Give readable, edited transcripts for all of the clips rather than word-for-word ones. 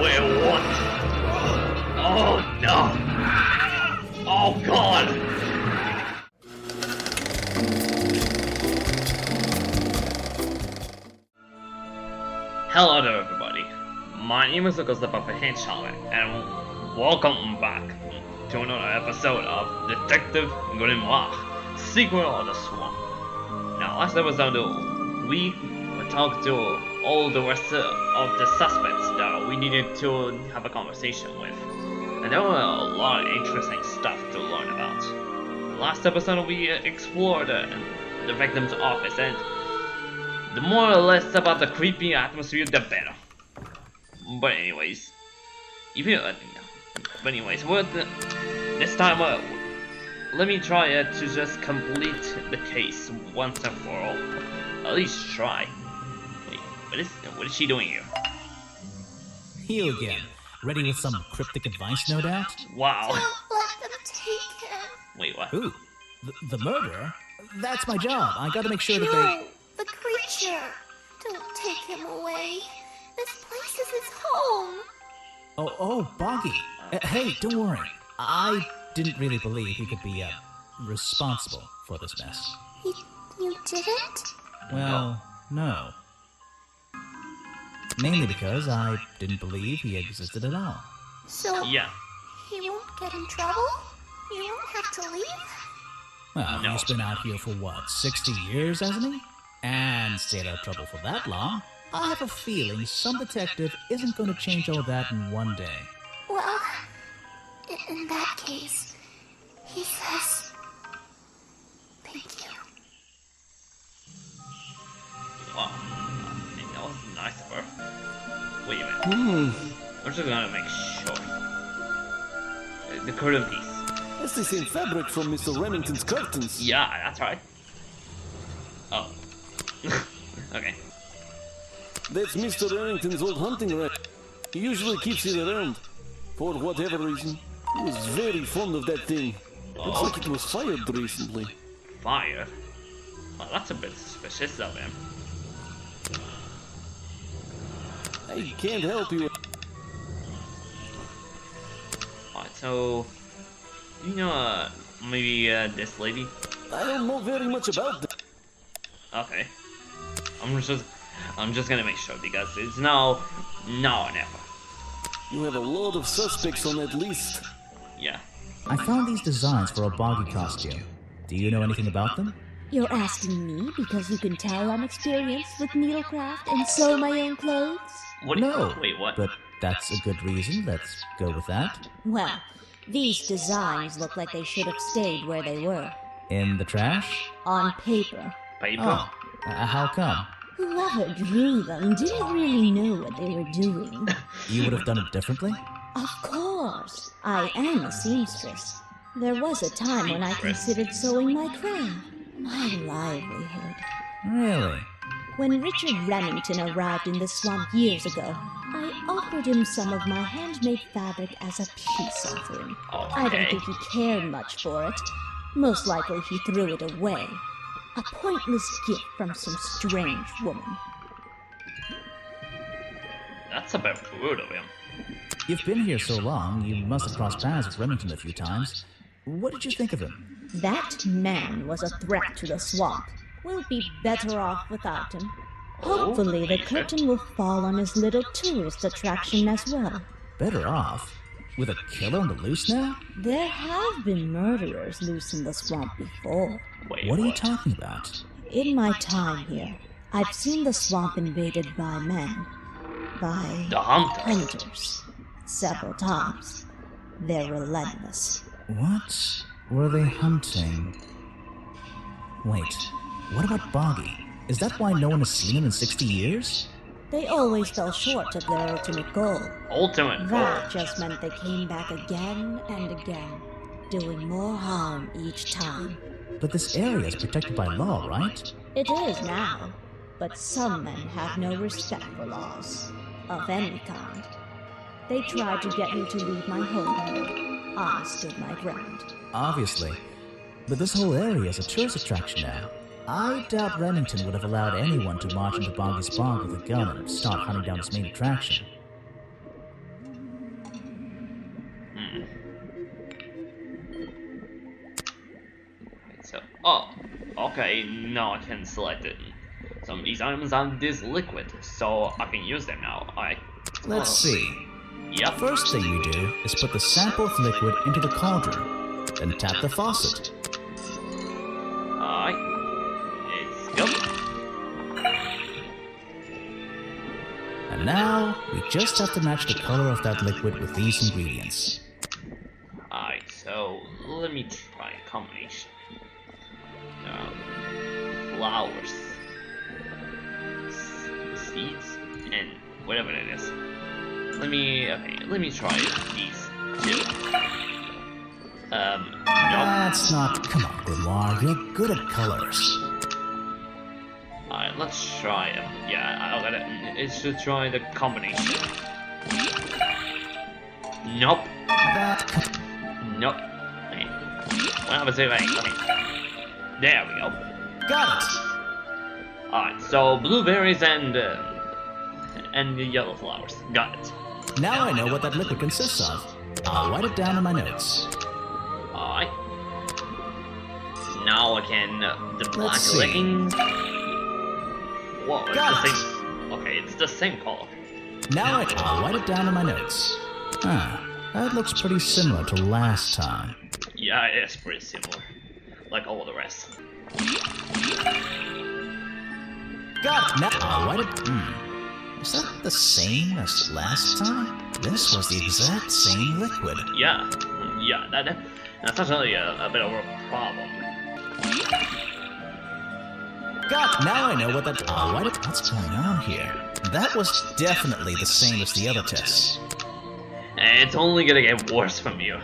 Wait, what? Oh no! Oh god! Hello there everybody, my name is Lucas the Puppet Shaman, and welcome back to another episode of Detective Grimoire, Secret of the Swamp. Now last episode we talked to all the rest of the suspects that we needed to have a conversation with, and there were a lot of interesting stuff to learn about. Last episode we explored the victim's office, and the more or less about the creepy atmosphere, the better. But anyways, this time let me try to just complete the case once and for all. At least try. Wait, what is she doing here? You again. Ready with some cryptic advice, no doubt? Wow. Don't let them take him. Wait, what? Ooh, the murderer? That's my job. I gotta make sure that No, the creature. Don't take him away. This place is his home. Oh, Boggy. Hey, don't worry. I didn't really believe he could be, responsible for this mess. You didn't? Well, no. Mainly because I didn't believe he existed at all. So, Yeah. he won't get in trouble? You won't have to leave? Well, No. he's been out here for what, 60 years, hasn't he? And stayed out of trouble for that long. I have a feeling some detective isn't going to change all that in one day. Well, in that case, he says, thank you. Wow. I think that was nice of her. Wait a minute. I'm just gonna make sure. The curtain piece. That's the same fabric from Mr. Remington's curtains. Yeah, that's right. Oh. Okay. That's Mr. Remington's old hunting rack. He usually keeps it around. For whatever reason. He was very fond of that thing. Looks like it was fired recently. Fire? Well, that's a bit suspicious of him. I can't help you. Alright, so... You know, maybe, this lady? I don't know very much about that. Okay. I'm just gonna make sure, because it's now or never. You have a lot of suspects on that list. Yeah. I found these designs for a Boggy costume. Do you know anything about them? You're asking me because you can tell I'm experienced with needlecraft and sew my own clothes? What? No. Wait, what? But that's a good reason. Let's go with that. Well, these designs look like they should have stayed where they were. In the trash? On paper. Paper? Oh, how come? Whoever drew them didn't really know what they were doing. You would have done it differently? Of course, I am a seamstress. There was a time when I considered sewing my craft, my livelihood. Really? When Richard Remington arrived in the swamp years ago, I offered him some of my handmade fabric as a peace offering. I don't Okay. think he cared much for it. Most likely he threw it away. A pointless gift from some strange woman. That's a bit rude of him. You've been here so long, you must have crossed paths with Remington a few times. What did you think of him? That man was a threat to the swamp. We'll be better off without him. Hopefully the curtain will fall on his little tourist attraction as well. Better off? With a killer on the loose now? There have been murderers loose in the swamp before. Wait, What are you talking about? In my time here, I've seen the swamp invaded by men. By The hunter. hunters. Several times. They're relentless. What were they hunting? Wait, what about Boggy? Is that why no one has seen him in 60 years? They always fell short of their ultimate goal. Ultimate That goal. just meant they came back again and again, doing more harm each time. But this area is protected by law, right? It is now, but some men have no respect for laws, of any kind. They tried to get me to leave my home. I stood my ground. Obviously. But this whole area is a tourist attraction now. I doubt Remington would have allowed anyone to march into Boggy's bog with a gun and start hunting down his main attraction. Okay, now I can select it. Some of these items are this liquid, so I can use them now. Alright. Let's see. Yep. First thing we do is put the sample of liquid into the cauldron, then tap the faucet. Alright. It's go. And now, we just have to match the color of that liquid with these ingredients. Alright, so let me try a combination. Flowers, seeds, and whatever it is. Let me try these two. Nope. That's not... Come on, Grimoire, you're good at colors. Alright, let's try them. Yeah, I gotta. It should try the combination. Nope. Nope. Okay. What happens if I... There we go. Got it! Alright, so blueberries and the yellow flowers. Got it. Now I know what that liquid consists of. I'll write it down in my notes. Alright. Now I can the black Let's see. leggings. Whoa, it's Got the it. same. Okay, it's the same color. Now I'll write it down in my notes. That looks pretty similar to last time. Yeah, it is pretty similar, like all the rest. Got it! Now I'll write it... Is that the same as last time? This was the exact same liquid. Yeah, that's actually a bit of a problem. Got it! Now I know what that... I'll write it... What's going on here? That was definitely the same as the other tests. And it's only gonna get worse from you.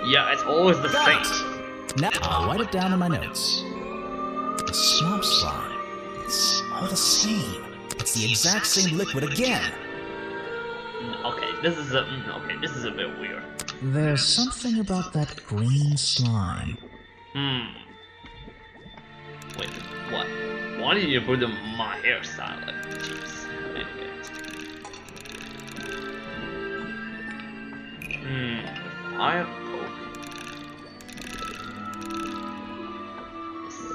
Yeah, it's always the Got same. it. Now I'll write it down in my notes. The swamp slime. It's all the same. It's the exact same liquid again. Okay, this is a bit weird. There's something about that green slime. Wait, what? Why did you put my hairstyle? Like, jeez. I have Coke.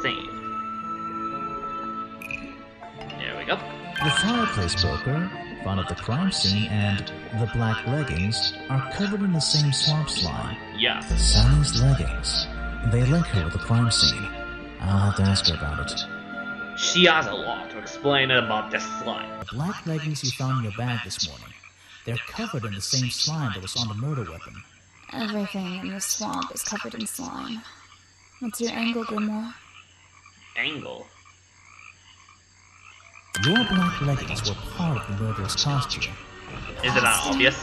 Same. There we go. The fireplace poker, found at the crime scene, and the black leggings are covered in the same swamp slime. Yeah. Sally's leggings. They link her with the crime scene. I'll have to ask her about it. She has a lot to explain about this slime. The black leggings you found in your bag this morning. They're covered in the same slime that was on the murder weapon. Everything in the swamp is covered in slime. What's your angle, Grimoire? Angle? Your black leggings were part of the murderous costume. Is it not obvious?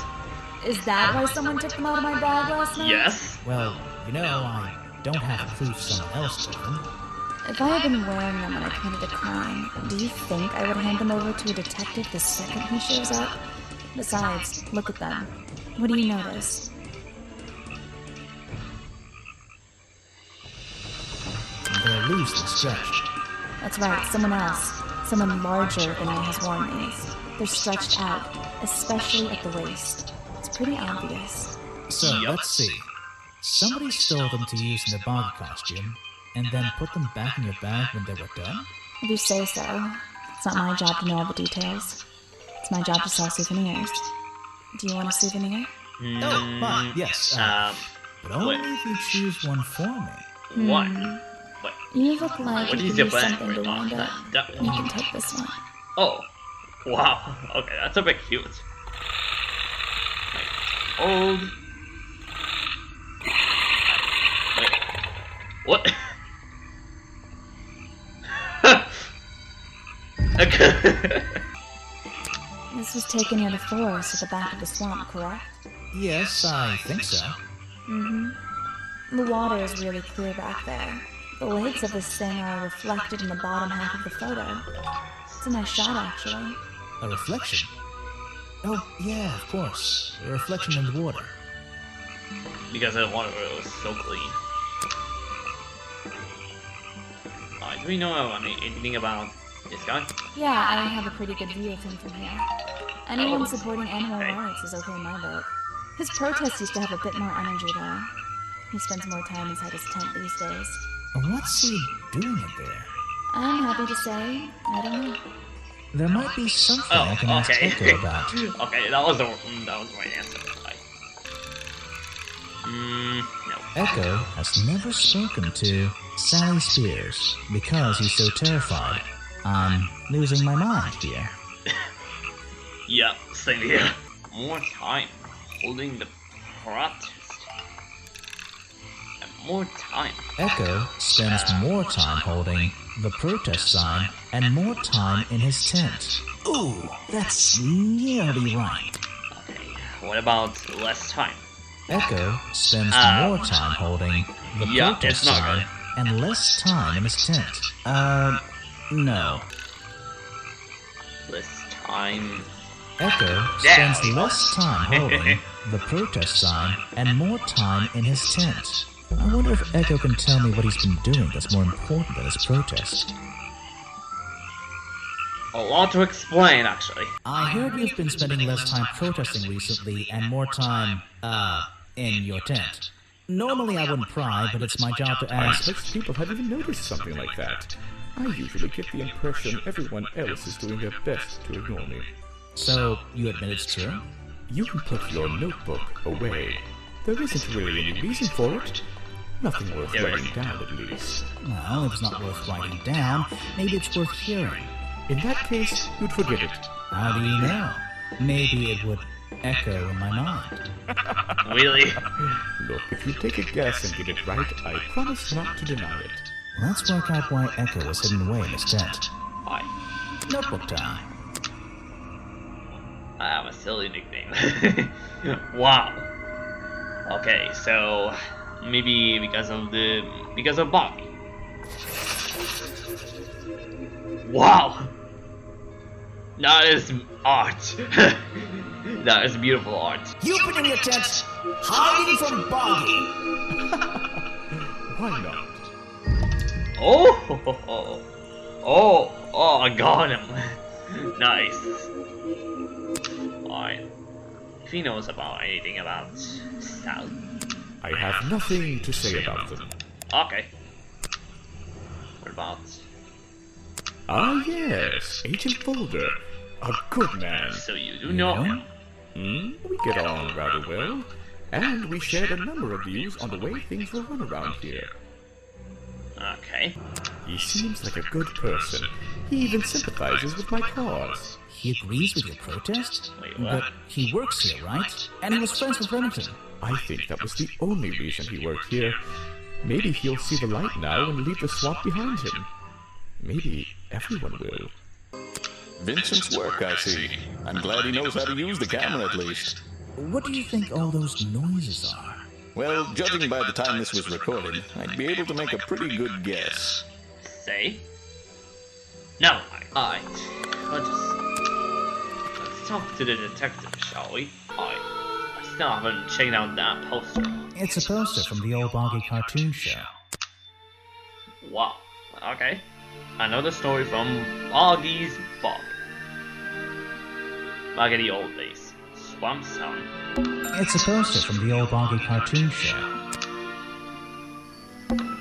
Is that why someone took them out of my bag last night? Yes. Well, you know, I don't have proof someone else took them. If I had been wearing them when I committed a crime, do you think I would hand them over to a detective the second he shows up? Besides, look at them. What do you notice? They're loose and stretched. That's right, someone else. Someone larger than me has worn these. They're stretched out, especially at the waist. It's pretty obvious. So, Yup. let's see. Somebody stole them to use in their Boggy costume, and then put them back in your bag when they were done? If you say so. It's not my job to know all the details. It's my job to sell souvenirs. Do you want a souvenir? Oh, fine, yes. But only if you choose one for me. What? What? You look like What you is could your use plan something to right now? wind up. You can take this one. Oh, wow. Okay, that's a bit cute. Like, old. Wait. What? Okay. This was taken near the forest at the back of the swamp, correct? Yes, I think so. The water is really clear back there. The legs of this thing are reflected in the bottom half of the photo. It's a nice shot, actually. A reflection? Oh, yeah, of course. A reflection in the water. Because the water was so clean. Do we know anything about this guy? Yeah, I have a pretty good view of him from here. Anyone supporting animal rights is okay in my book. His protest used to have a bit more energy, though. He spends more time inside his tent these days. What's he doing in there? I'm happy to say, I don't know. There might be something I can ask okay. Echo about. Okay, that was the right answer. Like, no. Echo has never spoken to Sally Spears because he's so terrified. I'm losing my mind here. Yeah, same here. More time holding the protest. And more time. Echo spends more time holding the protest sign and more time in his tent. Ooh, that's nearly right. Okay, what about less time? Echo spends more time holding the protest it's not sign right. and less time in his tent. No. Less time. Echo Yeah. spends less time holding the protest sign and more time in his tent. I wonder if Echo can tell me what he's been doing that's more important than his protest. A lot to explain, actually. I heard you've been spending less time protesting recently and more time, in your tent. Normally I wouldn't pry, but it's my job to I ask. expect people have even noticed something like that. I usually get the impression everyone else is doing their best to ignore me. So, you admit it's true? You can put your notebook away. There isn't really any reason for it. Nothing worth writing down, at least. Well, if it's not worth writing down, maybe it's worth hearing. In that case, you'd forget it. How do you know? Maybe it would echo in my mind. Really? Look, if you take a guess and get it right, I promise not to deny it. Let's work out why Echo was hidden away in his tent. Why? Notebook time. I have a silly nickname. Wow. Okay, so maybe because of Boggy. Wow. That is art. That is beautiful art. You've been in your tent, hiding from Boggy. Why not? Oh, I got him. Nice. Alright. If he knows about anything about Sally. I have nothing to say about them. Okay. What about... Ah, yes, Agent Boulder. A good man. So you do know him? We get on rather well. And we shared a number of views on the way things will run around here. Okay. He seems like a good person. He even sympathizes with my cause. He agrees with your protest? Wait, what? But he works here, right? And he was friends with Remington. I think that was the only reason he worked here. Maybe he'll see the light now and leave the swamp behind him. Maybe everyone will. Vincent's work, I see. I'm glad he knows how to use the camera at least. What do you think all those noises are? Well, judging by the time this was recorded, I'd be able to make a pretty good guess. Say? No. Alright. Let's talk to the detective, shall we? Alright. I still haven't checked out that poster. It's a poster from the old Boggy cartoon show. Wow. Okay. I know the story from Boggy's Bog. Back in the old days. Swamp Sound. It's a poster from the old Boggy cartoon show.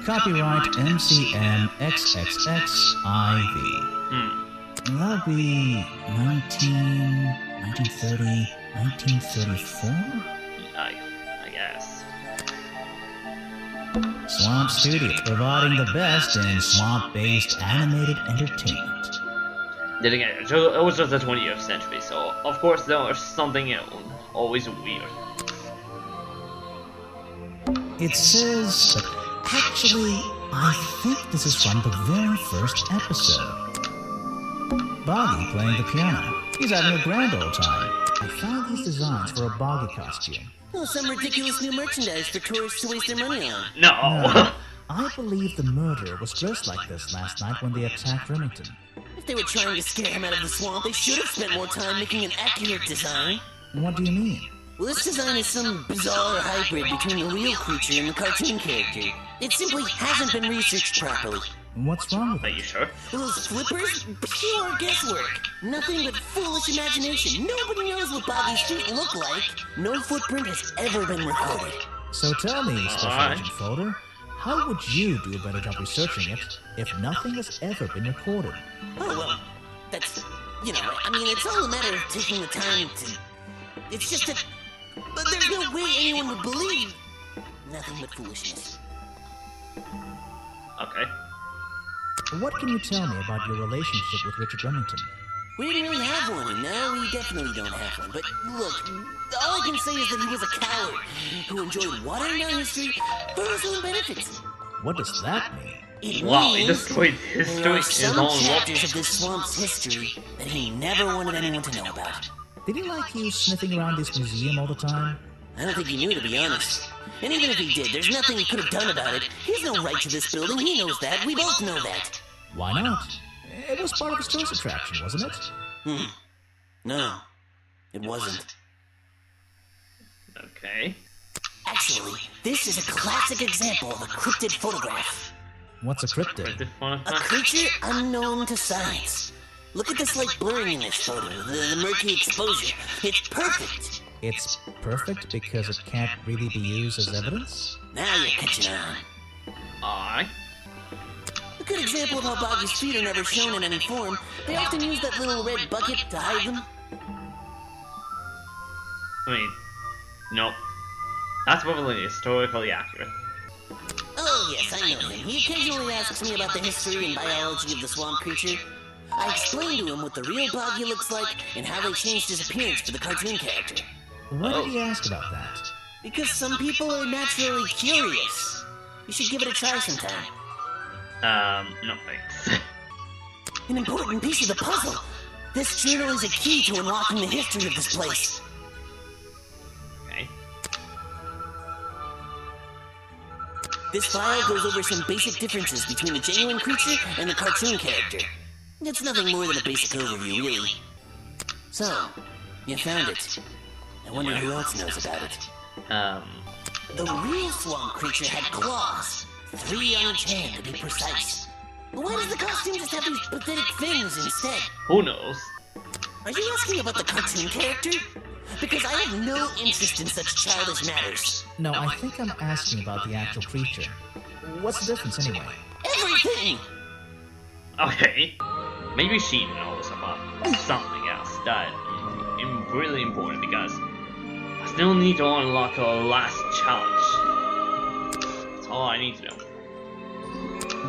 Copyright MCM XXXIV. That'll be 1930, 1934? I guess. Swamp Studio, providing the best in swamp-based animated entertainment. Then again, it was just the 20th century, so of course there was something always weird. It says, but actually, I think this is from the very first episode. Boggy playing the piano. He's having a grand old time. I found these designs for a Boggy costume. Oh, some ridiculous new merchandise for tourists to waste their money on. No. I believe the murderer was dressed like this last night when they attacked Remington. If they were trying to scare him out of the swamp, they should have spent more time making an accurate design. What do you mean? Well, this design is some bizarre hybrid between the real creature and the cartoon character. It simply hasn't been researched properly. What's wrong with Are it? you sure? Those flippers? Pure guesswork. Nothing but foolish imagination. Nobody knows what Boggy's feet look like. No footprint has ever been recorded. So tell me, Special Alright. Agent Folder, How would you do a better job researching it if nothing has ever been recorded? Oh, well, that's, I mean, it's all a matter of taking the time to... It's just that... But there's no way anyone would believe... Nothing but foolishness. Okay. What can you tell me about your relationship with Richard Remington? We didn't really have one, and now we definitely don't have one. But look, all I can say is that he was a coward who enjoyed watering down history for his own benefits. What does that mean? It Wow, he means destroyed there history are in some all chapters of this swamp's history that he never wanted anyone to know about. Did he like you sniffing around this museum all the time? I don't think he knew, to be honest. And even if he did, there's nothing he could have done about it. He has no right to this building, he knows that, we both know that. Why not? It was part of his tourist attraction, wasn't it? No, it wasn't. Okay. Actually, this is a classic example of a cryptid photograph. What's a cryptid? Cryptid phone. A creature unknown to science. Look at this light blurring in this photo, the murky exposure. It's perfect. It's perfect because it can't really be used as evidence? Now you're catching on. Alright. A good example of how Boggy's feet are never shown in any form. They often use that little red bucket to hide them. I mean, nope. That's probably historically accurate. Oh yes, I know him. He occasionally asks me about the history and biology of the swamp creature. I explain to him what the real Boggy looks like and how they changed his appearance for the cartoon character. Why did he ask about that? Because some people are naturally curious. You should give it a try sometime. No thanks. An important piece of the puzzle. This journal is a key to unlocking the history of this place. Okay. This file goes over some basic differences between the genuine creature and the cartoon character. It's nothing more than a basic overview, really. So, you found it. I wonder who else knows about it. The real swamp creature had claws. 3 on each hand, to be precise. But why does the costume just have these pathetic fins instead? Who knows? Are you asking about the cartoon character? Because I have no interest in such childish matters. No, I think I'm asking about the actual creature. What's the difference anyway? Everything! Okay. Maybe she knows about something else that is really important because I still need to unlock our last challenge. That's all I need to know.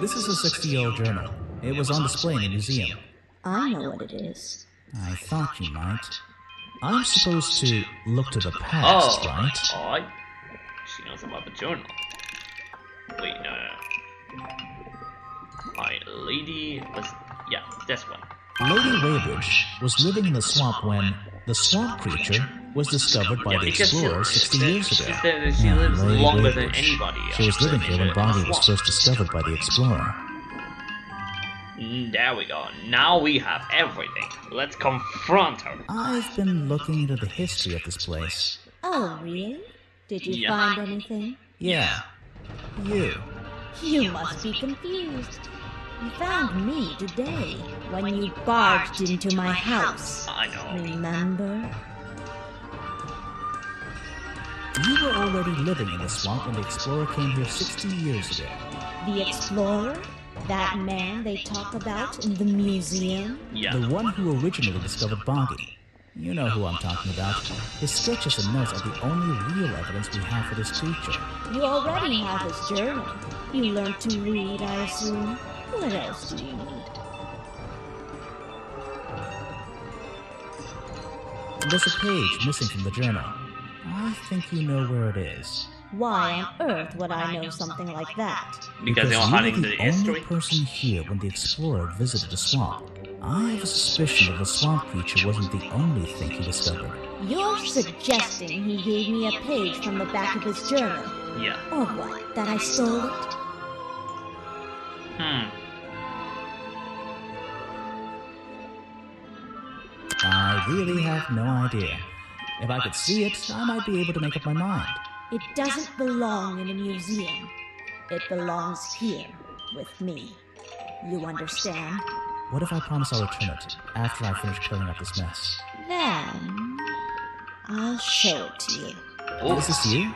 This is a 60-year-old journal. It was on display in a museum. I know what it is. I thought you might. I'm supposed to look to the past, right? Alright. She knows about the journal. Wait, no. My lady was... Yeah, this one. Lady Weybridge was living in the swamp when the swamp creature was discovered by the explorers 60 years ago. She lives Lady longer than Weybridge. anybody else. She was living here when Boggy was first discovered by the explorer. There we go. Now we have everything. Let's confront her. I've been looking into the history of this place. Oh, really? Did you Yeah. find anything? Yeah. You. You must be confused. You found me today when you barged into my house. I know. Remember? You were already living in the swamp when the explorer came here 60 years ago. The explorer? That man they talk about in the museum? Yeah. The one who originally discovered Boggy. You know who I'm talking about. His sketches and notes are the only real evidence we have for this creature. You already have his journal. You learned to read, I assume. What else do you need? There's a page missing from the journal. I think you know where it is. Why on earth would I know something like that? Because they were you hiding were the the history. only person here when the explorer visited the swamp. I have a suspicion that the swamp creature wasn't the only thing he discovered. You're suggesting he gave me a page from the back of his journal. Yeah. Or what? That I stole it? I really have no idea. If I could see it, I might be able to make up my mind. It doesn't belong in a museum. It belongs here, with me. You understand? What if I promise I'll return it after I finish clearing up this mess? Then, I'll show it to you. Oh, Is this you?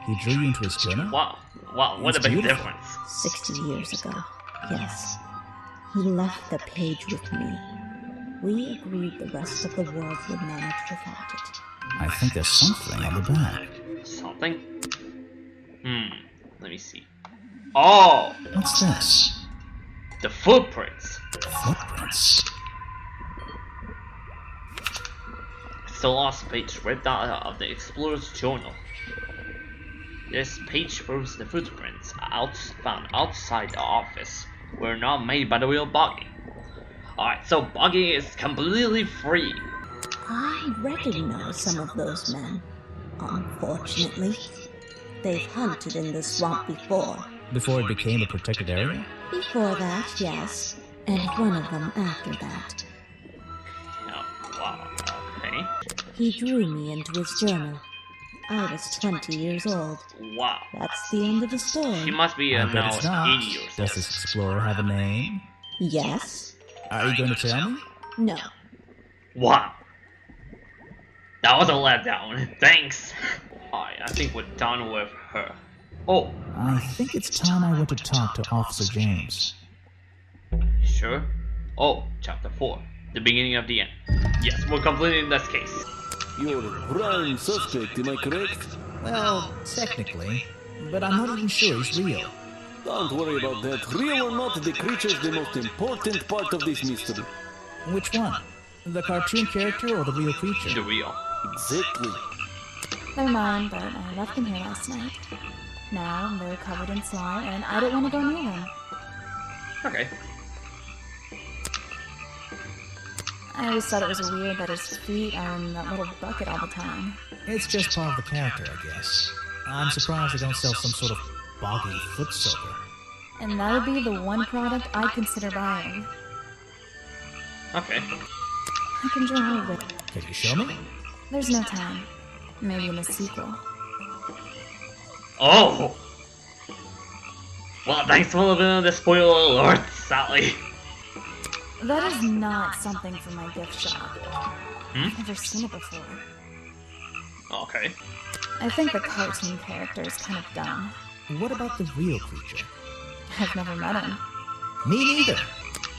He drew you into his journal? wow. Wow, what It's a big beautiful. difference. 60 years ago, yes. He left the page with me. We agreed the rest of the world would manage without it. I think there's something on the back. Something? Let me see. Oh! What's this? The footprints! Footprints. It's the last page ripped out of the Explorer's Journal. This page proves the footprints found outside the office were not made by the real Boggy. Alright, so Boggy is completely free. I recognize some of those men. Unfortunately, they've hunted in the swamp before. Before it became a protected area? Before that, yes. And one of them after that. Oh, wow, okay. He drew me into his journal. I was 20 years old. Wow. That's the end of the He story. must be I bet now it's not. 80 years Does old. this explorer have a name? Yes? Are you going to tell me? No. Wow. That was a letdown. Thanks. Alright, I think we're done with her. Oh, I think it's time I went to talk to Officer James. sure. Oh, chapter 4. The beginning of the end. Yes, we're completing this case. You're a prime suspect, am I correct? Well, technically, but I'm not even sure he's real. Don't worry about that. Real or not, the creature's the most important part of this mystery. Which one? The cartoon character or the real The creature? real. Exactly. They're mine, but I left them here last night. Now they're covered in slime, and I don't want to go near them. Okay. I always thought it was weird that his feet are in that little bucket all the time. It's just part of the character, I guess. I'm surprised they don't sell some sort of boggy foot soaker. And that would be the one product I'd consider buying. Okay. I can draw a whip. Can you show me? There's no time. Maybe in the sequel. Oh! Well, thanks for living in the spoiler alert, Sally. That is not something from my gift shop. Hmm? I've never seen it before. Okay. I think the cartoon character is kind of dumb. What about the real creature? I've never met him. Me neither.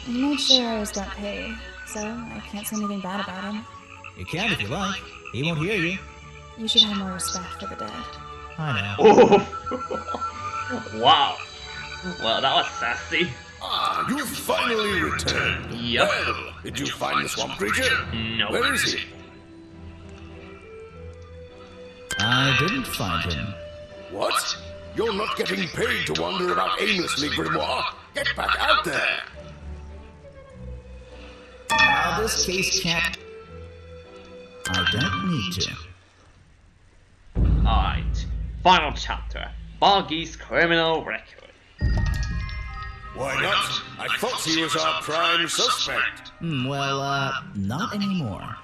I made sure I was got paid, so I can't say anything bad about him. You can if you like. He won't hear you. You should have more respect for the dead. I know. Oh! Wow. Well, that was sassy. Ah, you finally returned. Yep. Well, did you find the swamp creature? No. Where is he? I didn't find him. What? You're not getting paid to wander about aimlessly, Grimoire. Get back out there. Now this case can't... I don't need to. Alright. Final chapter. Boggy's criminal record. Why not? I thought he was our prime suspect. Not anymore.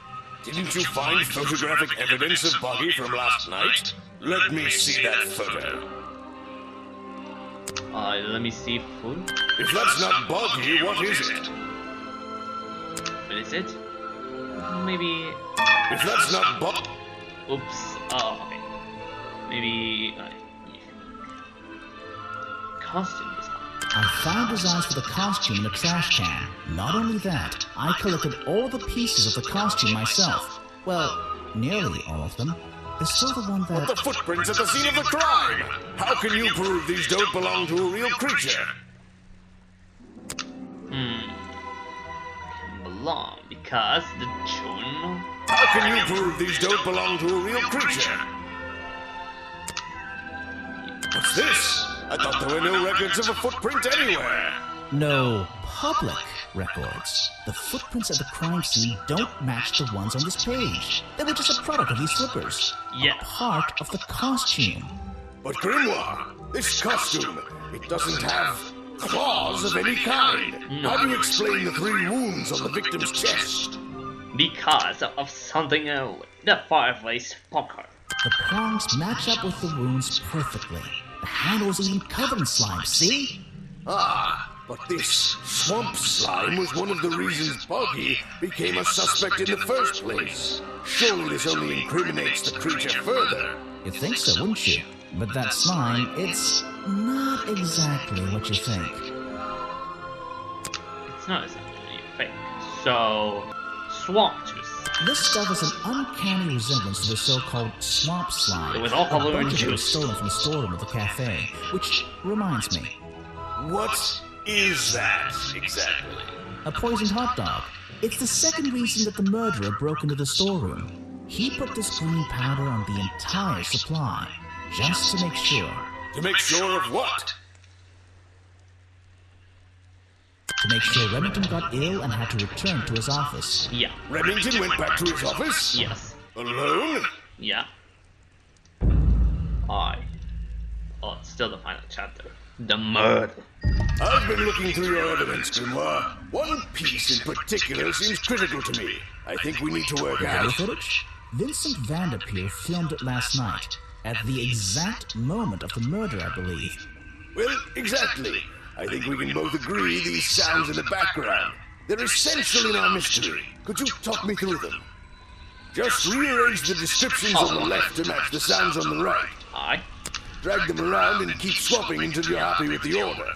Didn't you find photographic evidence of Boggy from last night? Let me see that photo. Let me see food. If that's not Boggy, what is it? What is it? Maybe... If that's not Boggy... Oops. Oh, okay. Maybe... costume design. I found designs for the costume in the trash can. Not only that, I collected all the pieces of the costume myself. Well, nearly all of them. There's still the one But the that... footprints at the scene of the crime! How can you prove these don't belong to a real creature? Can belong because the journal. How can you prove these don't belong to a real creature? What's this? I thought there were no records of a footprint anywhere. No public records. The footprints at the crime scene don't match the ones on this page. They were just a product of these slippers. Yeah. Part of the costume. But Grimoire, this costume, it doesn't have claws of any kind. How do you explain the 3 wounds on the victim's chest? Because of something the fireplace popcorn. The prongs match up with the wounds perfectly. The handle is even covered in slime, see? Ah, But this swamp slime was one of the reasons Boggy became a suspect in the first place. Surely this only incriminates the creature further. You'd think so, wouldn't you? But that slime, it's not exactly what you think. It's not exactly fake. So, swamp juice. This stuff is an uncanny resemblance to the so-called swamp slime. It was all covered in A bunch of it was juice. stolen from the storeroom of the cafe, which reminds me, What is that exactly? a poisoned hot dog. It's the second reason that the murderer broke into the storeroom. He put this green powder on the entire supply, just to make sure. To make sure of what? To make sure Remington got ill and had to return to his office. Yeah. Remington went back to his office? Yes. Alone? Yeah. Oh, it's still the final chapter. The murder. I've been looking through your evidence, Grimoire. One piece in particular seems critical to me. I think we need to work Video out. footage? Vincent Vanderpeer filmed it last night, at the exact moment of the murder, I believe. Well, exactly. I think we can both agree these sounds in the background. They're essential in our mystery. Could you talk me through them? Just rearrange the descriptions on the left to match the sounds on the right. Aye. Drag them around and keep swapping until you're happy with the order.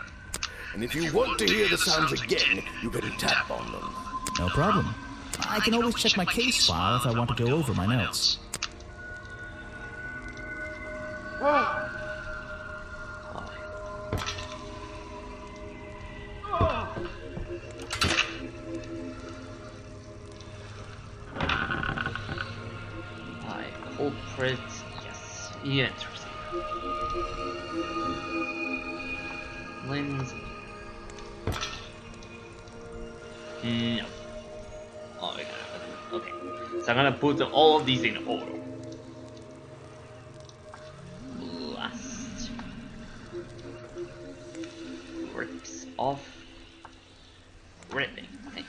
And if you want to hear the sounds again, you can tap on them. No problem. I can always check my case file if I want to go over my notes. Aye. Culprit. Yes. Interesting. Lens. No. Oh, okay. So I'm gonna put all of these in order. Blast. Rips off. Ripping. Okay.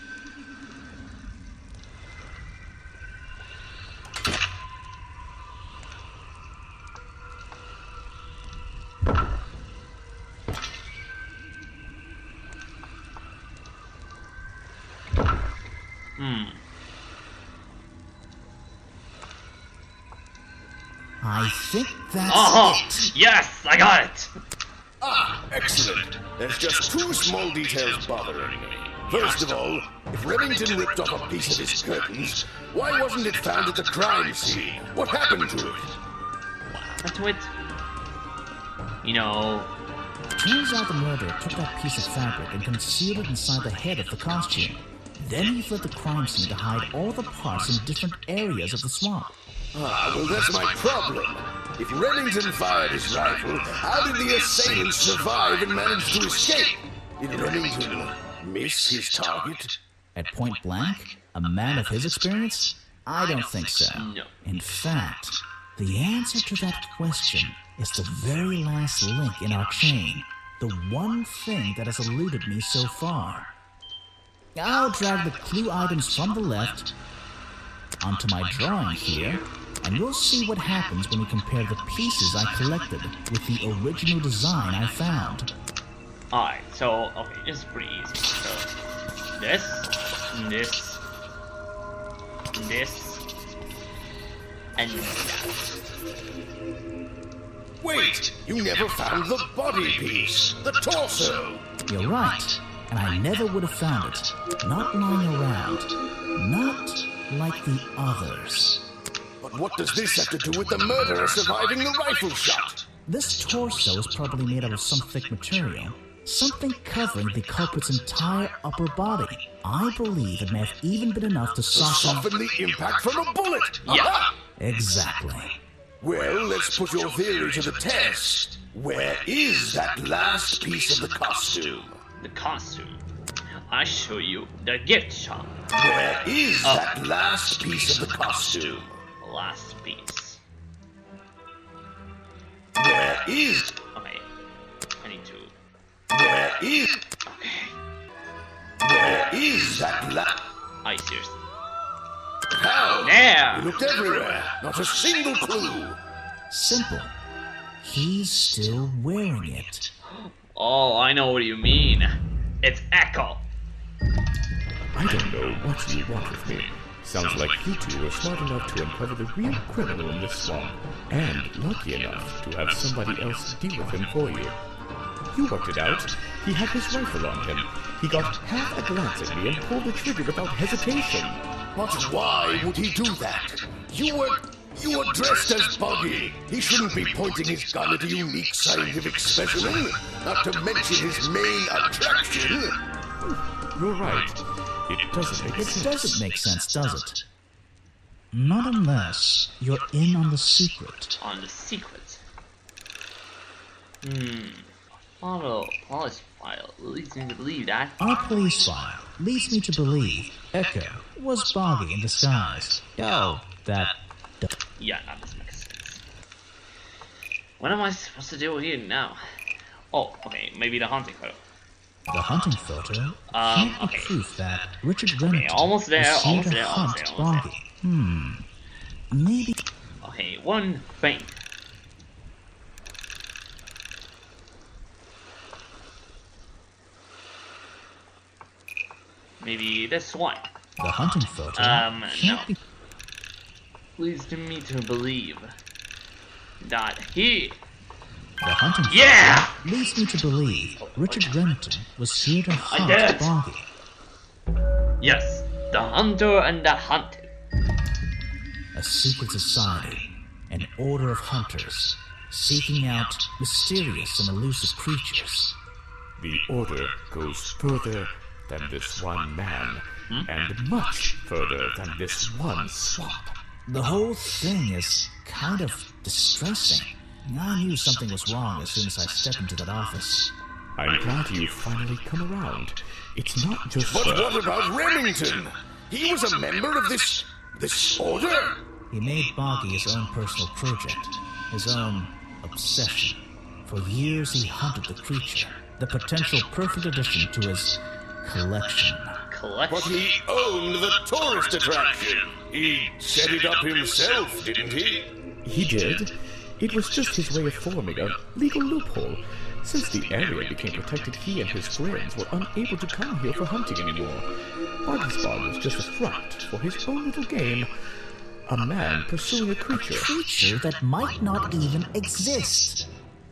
I think that's Oh, it. yes, I got it. Ah, excellent. There's just two small details bothering me. First of all, if Remington ripped off a piece of his curtains, why wasn't it found at the crime scene? What happened to it? What happened to it? You know, Turns out the murderer took that piece of fabric and concealed it inside the head of the costume. Then he fled the crime scene to hide all the parts in different areas of the swamp. Ah, well, that's my problem. If Remington fired his rifle, how did the assailant survive and manage to escape? Did Remington miss his target? At point blank? A man of his experience? I don't think so. No. In fact, the answer to that question is the very last link in our chain. The one thing that has eluded me so far. I'll drag the clue items from the left onto my drawing here, and we'll see what happens when we compare the pieces I collected with the original design I found. alright, so, okay, this is pretty easy. So, this, and that. Wait, you never found the body piece, the torso. You're right, and I never would have found it. Not lying around. Not like the others. But what does this have to do with the murderer surviving the rifle shot? This torso is probably made out of some thick material. Something covering the culprit's entire upper body. I believe it may have even been enough to Soften the impact from a bullet. Yeah. Aha! Exactly. Well, let's put your theory to the test. Where is that last piece of the costume? The costume. I show you the gift shop. Where is that last piece of the costume? Last piece. Where is... Okay. I need to. Where is... Okay. Where is that last... I seriously. How? There! You looked everywhere. Not a single clue. Simple. He's still wearing it. Oh, I know what you mean. It's Echo. I don't know what you want with me. Sounds like you two were smart enough to uncover the real criminal in this swamp, and lucky enough to have somebody else deal with him for you. You worked it out. He had his rifle on him. He got half a glance at me and pulled the trigger without hesitation. But why would he do that? You were dressed as Boggy. He shouldn't be pointing his gun at a unique scientific specimen, not to mention his main attraction. You're right. It doesn't make sense. It doesn't make sense, does it? Not unless you're in on the secret. On the secret. Police file leads me to believe that. Our police file leads me to believe Echo was Boggy in disguise. Oh, that... Yeah, that doesn't make sense. What am I supposed to do here now? Oh, okay, maybe the hunting photo. The hunting photo can't be okay. proof that Richard Remington almost there, was here almost to there, almost hunt there, almost Boggy. Maybe... Okay, one thing. Maybe this one. The hunting photo No. can't be... Leads to me to believe that he... The hunting Yeah! photo leads me to believe Richard Remington was here to did hunt it. Boggy. Yes, the hunter and the hunted. A secret society, an order of hunters, seeking out mysterious and elusive creatures. The order goes further than this one man, and much further than this one swamp. The whole thing is kind of distressing. I knew something was wrong as soon as I stepped into that office. I'm glad you finally come around. It's not just... But what about Remington? He was a member of this order? He made Boggy his own personal project, his own obsession. For years he hunted the creature, the potential perfect addition to his collection. But he owned the tourist attraction. He set it up himself, didn't he? He did. It was just his way of forming a legal loophole. Since the area became protected, he and his friends were unable to come here for hunting anymore. Boggy's Bog was just a front for his own little game. A man pursuing a creature. A creature that might not even exist.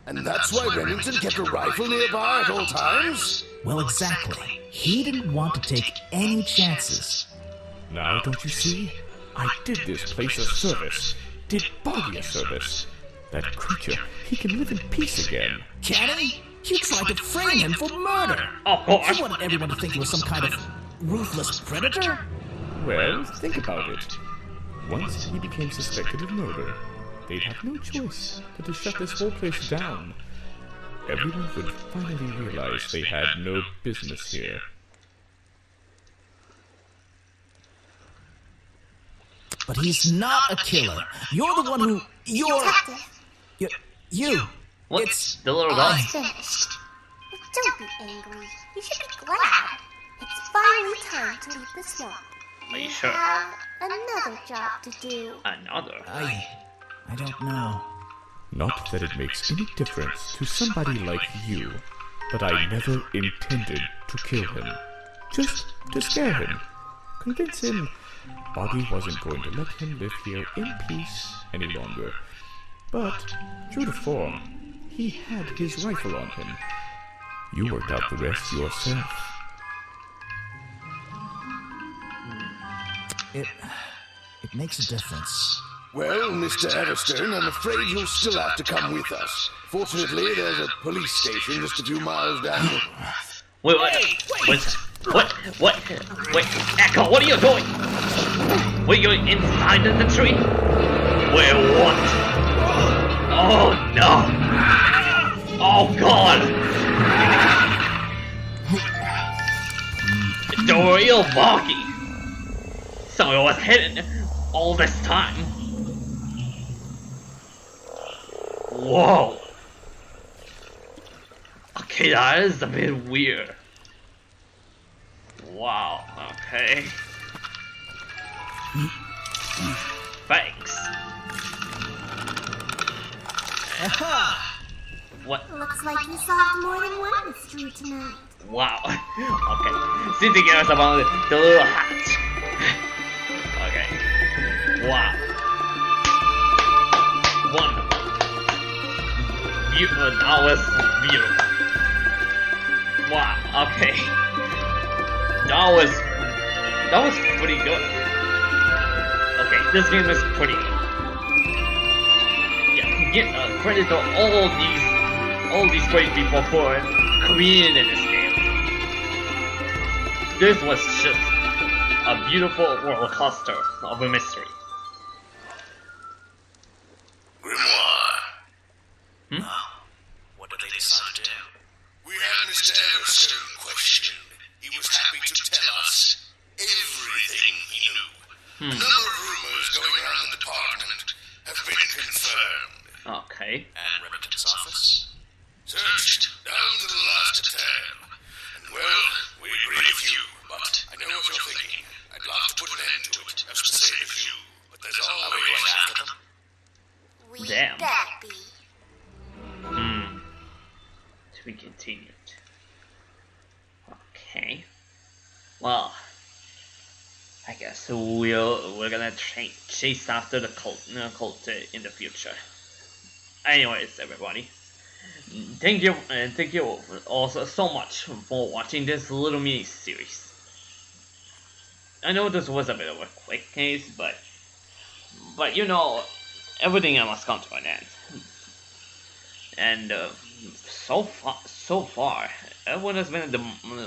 And that's why Remington kept a rifle nearby at all times? Well, exactly. He didn't want to take any chances. Now, don't you see? I did this place a service. Did Boggy a service. That creature, he can live in peace again. Can he? You tried to frame him for murder. Of course. You wanted everyone to think he was some kind of ruthless predator? Well, think about it. Once he became suspected of murder, they'd have no choice but to shut this whole place down. Everyone would finally realize they had no business here. But he's not a killer. You're the one who... You. What? It's... The little guy? Finished. Don't be angry. You should be glad. It's finally time to leave the swamp. Are you sure? Have another job to do. Another? I don't know. Not that it makes any difference to somebody like you, but I never intended to kill him. Just to scare him. Convince him Boggy wasn't going to let him live here in peace any longer. But, true to form, he had his rifle on him. You worked out the rest yourself. It makes a difference. Well, Mr. Everstone, I'm afraid you'll still have to come with us. Fortunately, there's a police station just a few miles down. Wait, Echo, what are you doing? Were you inside the tree? Wait, what? Oh, no. Oh, God. The real Boggy. So it was hidden all this time. Whoa. Okay, that is a bit weird. Wow, okay. Thanks. Aha! What? Looks like you solved more than one mystery tonight. Wow. Okay. Cynthia gave us about the little hat. Okay. Wow. Wonderful. Beautiful. That was beautiful. Wow. Okay. That was pretty good. Okay, this game is pretty good. Yeah, get credit to all these great people for creating this game. This was just a beautiful roller coaster of a mystery. Grimoire. What did they decide to do? We had Mr. Everstone questioned. He was happy to tell us everything he knew. A number of rumors going around the department have been confirmed. Okay. And Remington's office? Searched down to the last detail. And well, we agree with you, but I know what you're thinking. I'd love to put an end to it, just to save a few. But there's always... Are we going after them? We Damn. better be. To be continued. Okay. Well, I guess we're gonna chase after the cult in the future. Anyways, everybody, thank you also so much for watching this little mini series. I know this was a bit of a quick case, but you know, everything must come to an end. And so far, everyone has been the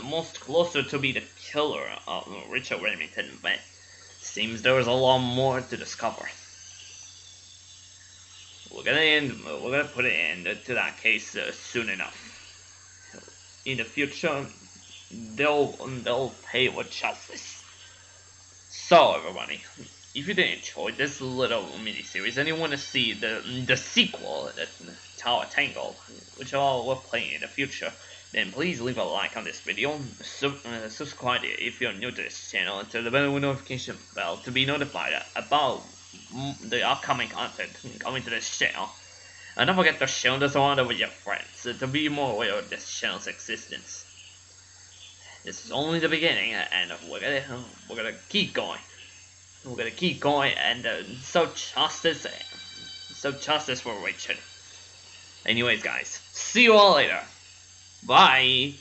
most closer to be the killer of Richard Remington, but seems there is a lot more to discover. We're gonna put an end to that case soon enough. In the future, they'll pay with justice. So everybody, if you did enjoy this little mini-series and you want to see the sequel, the Tower Tangle, which we're playing in the future, then please leave a like on this video, subscribe if you're new to this channel, and turn the bell notification bell to be notified about the upcoming content coming to this channel. And don't forget to share this around with your friends to be more aware of this channel's existence. This is only the beginning, and we're gonna keep going. We're gonna keep going and so justice for Richard. Anyways, guys, see you all later. Bye.